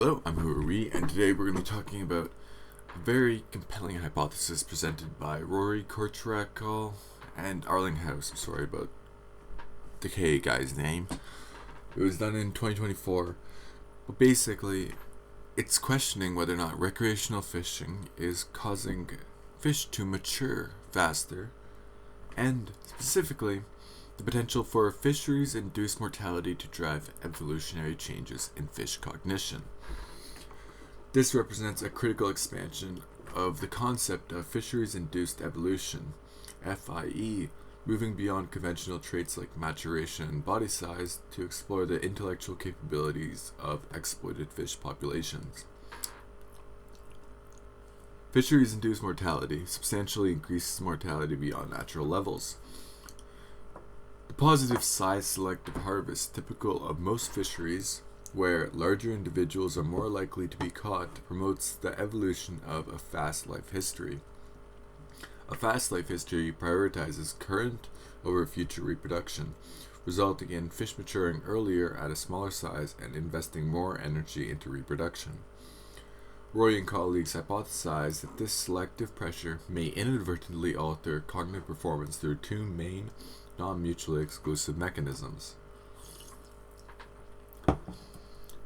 Hello, I'm Who Are We, and today we're going to be talking about a very compelling hypothesis presented by Rory Kortrakal and Arlinghouse. I'm sorry about the K guy's name. It was done in 2024, but basically, it's questioning whether or not recreational fishing is causing fish to mature faster, and specifically, the potential for fisheries-induced mortality to drive evolutionary changes in fish cognition. This represents a critical expansion of the concept of fisheries-induced evolution, FIE, moving beyond conventional traits like maturation and body size to explore the intellectual capabilities of exploited fish populations. Fisheries-induced mortality substantially increases mortality beyond natural levels. The positive size-selective harvest typical of most fisheries, where larger individuals are more likely to be caught, promotes the evolution of a fast life history. A fast life history prioritizes current over future reproduction, resulting in fish maturing earlier at a smaller size and investing more energy into reproduction. Roy and colleagues hypothesize that this selective pressure may inadvertently alter cognitive performance through two main, non-mutually exclusive mechanisms.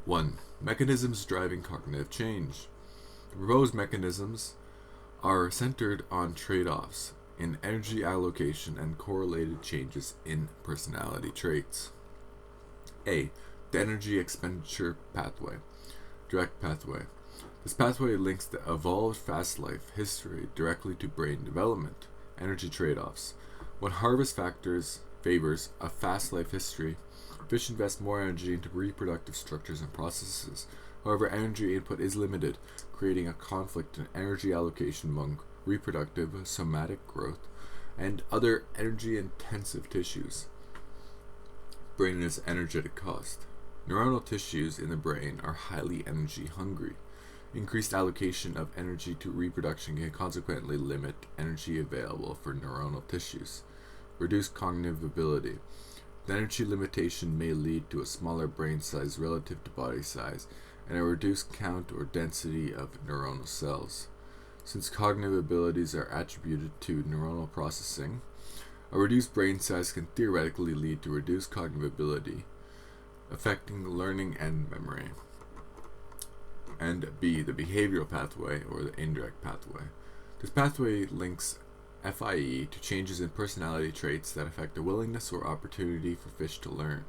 1. Mechanisms driving cognitive change. The proposed mechanisms are centered on trade-offs in energy allocation and correlated changes in personality traits. A. The energy expenditure pathway. Direct pathway. This pathway links the evolved fast life history directly to brain development. Energy trade-offs. When harvest factors favors a fast life history, fish invest more energy into reproductive structures and processes. However, energy input is limited, creating a conflict in energy allocation among reproductive, somatic growth, and other energy-intensive tissues. Brain is energetic cost. Neuronal tissues in the brain are highly energy-hungry. Increased allocation of energy to reproduction can consequently limit energy available for neuronal tissues. Reduced cognitive ability. The energy limitation may lead to a smaller brain size relative to body size and a reduced count or density of neuronal cells. Since cognitive abilities are attributed to neuronal processing, a reduced brain size can theoretically lead to reduced cognitive ability, affecting learning and memory. And B, the behavioral pathway or the indirect pathway. This pathway links FIE to changes in personality traits that affect the willingness or opportunity for fish to learn.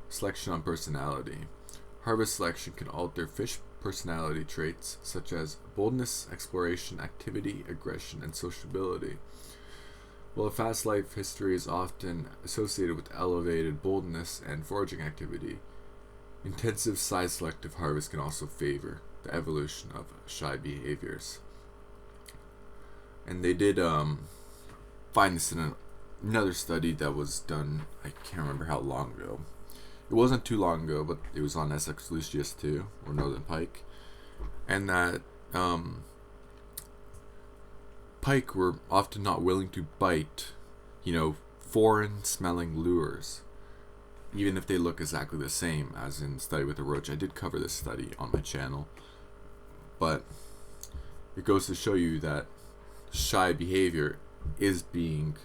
Selection on personality. Harvest selection can alter fish personality traits such as boldness, exploration, activity, aggression, and sociability. While a fast life history is often associated with elevated boldness and foraging activity, intensive size-selective harvest can also favor the evolution of shy behaviors. And they did find this in another study that was done, I can't remember how long ago. It wasn't too long ago, but it was on Essox lucius too, or Northern Pike. And that pike were often not willing to bite, foreign-smelling lures, even if they look exactly the same as in the study with the roach. I did cover this study on my channel, but it goes to show you that shy behavior is being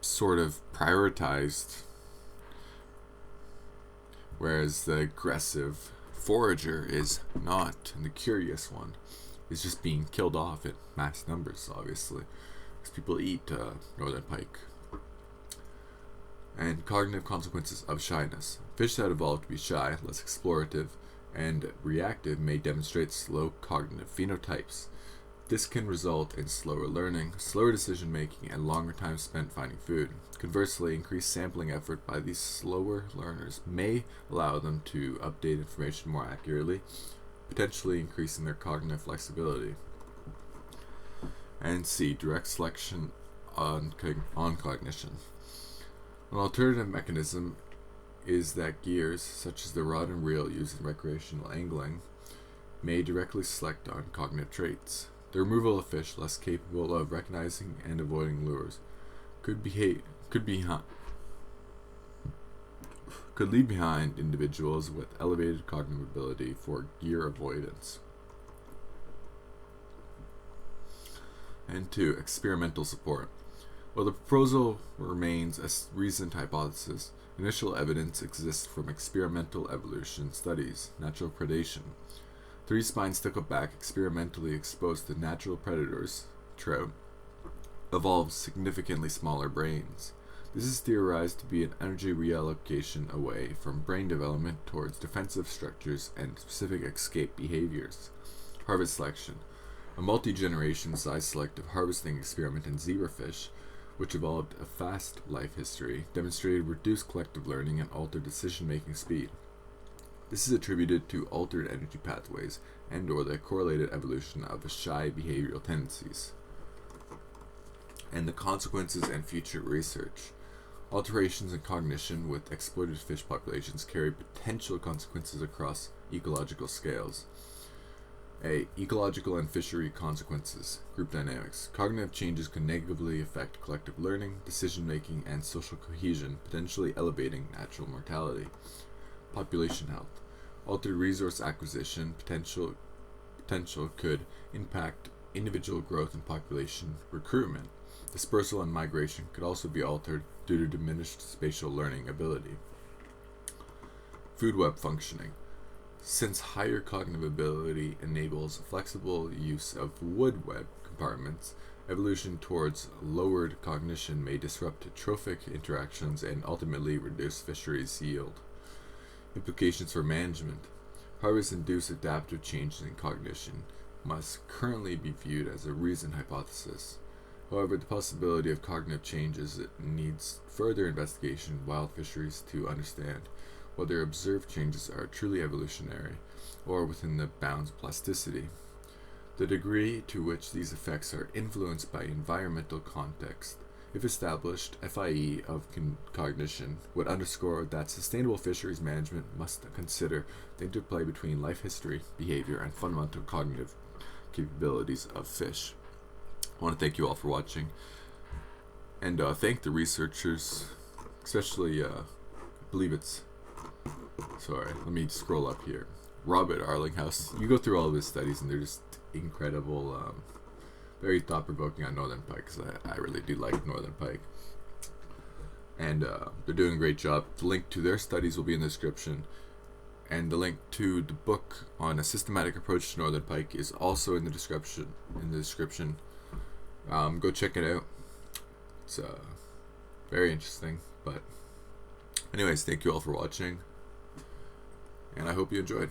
sort of prioritized, whereas the aggressive forager is not, and the curious one is just being killed off in mass numbers, obviously, because people eat northern pike. And cognitive consequences of shyness. Fish that evolved to be shy, less explorative, and reactive may demonstrate slow cognitive phenotypes. This can result in slower learning, slower decision making, and longer time spent finding food. Conversely, increased sampling effort by these slower learners may allow them to update information more accurately, potentially increasing their cognitive flexibility. And C, direct selection on cognition. An alternative mechanism is that gears, such as the rod and reel used in recreational angling, may directly select on cognitive traits. The removal of fish less capable of recognizing and avoiding lures could be could leave behind individuals with elevated cognitive ability for gear avoidance. And 2. Experimental support. While the proposal remains a recent hypothesis, initial evidence exists from experimental evolution studies, natural predation. 3-spine stickleback experimentally exposed to natural predators, trout, evolved significantly smaller brains. This is theorized to be an energy reallocation away from brain development towards defensive structures and specific escape behaviors. Harvest selection. A multi-generation size-selective harvesting experiment in zebrafish, which evolved a fast life history, demonstrated reduced collective learning and altered decision-making speed. This is attributed to altered energy pathways and/or the correlated evolution of shy behavioral tendencies. And the consequences and future research. Alterations in cognition with exploited fish populations carry potential consequences across ecological scales. A. Ecological and fishery consequences. Group dynamics. Cognitive changes can negatively affect collective learning, decision-making, and social cohesion, potentially elevating natural mortality. Population health. Altered resource acquisition potential could impact individual growth and population recruitment. Dispersal and migration could also be altered due to diminished spatial learning ability. Food web functioning. Since higher cognitive ability enables flexible use of wood web compartments, evolution towards lowered cognition may disrupt trophic interactions and ultimately reduce fisheries yield. Implications for management. Harvest-induced adaptive changes in cognition must currently be viewed as a recent hypothesis. However, the possibility of cognitive changes needs further investigation in wild fisheries to understand whether observed changes are truly evolutionary or within the bounds of plasticity. The degree to which these effects are influenced by environmental context, if established, FIE of cognition would underscore that sustainable fisheries management must consider the interplay between life history, behavior, and fundamental cognitive capabilities of fish. I want to thank you all for watching, and thank the researchers, especially, I believe it's, sorry, let me scroll up here, Robert Arlinghouse. You go through all of his studies, and they're just incredible, very thought-provoking on Northern Pike, because I really do like Northern Pike. And they're doing a great job. The link to their studies will be in the description. And the link to the book on a systematic approach to Northern Pike is also in the description. Go check it out. It's very interesting. But anyways, thank you all for watching. And I hope you enjoyed.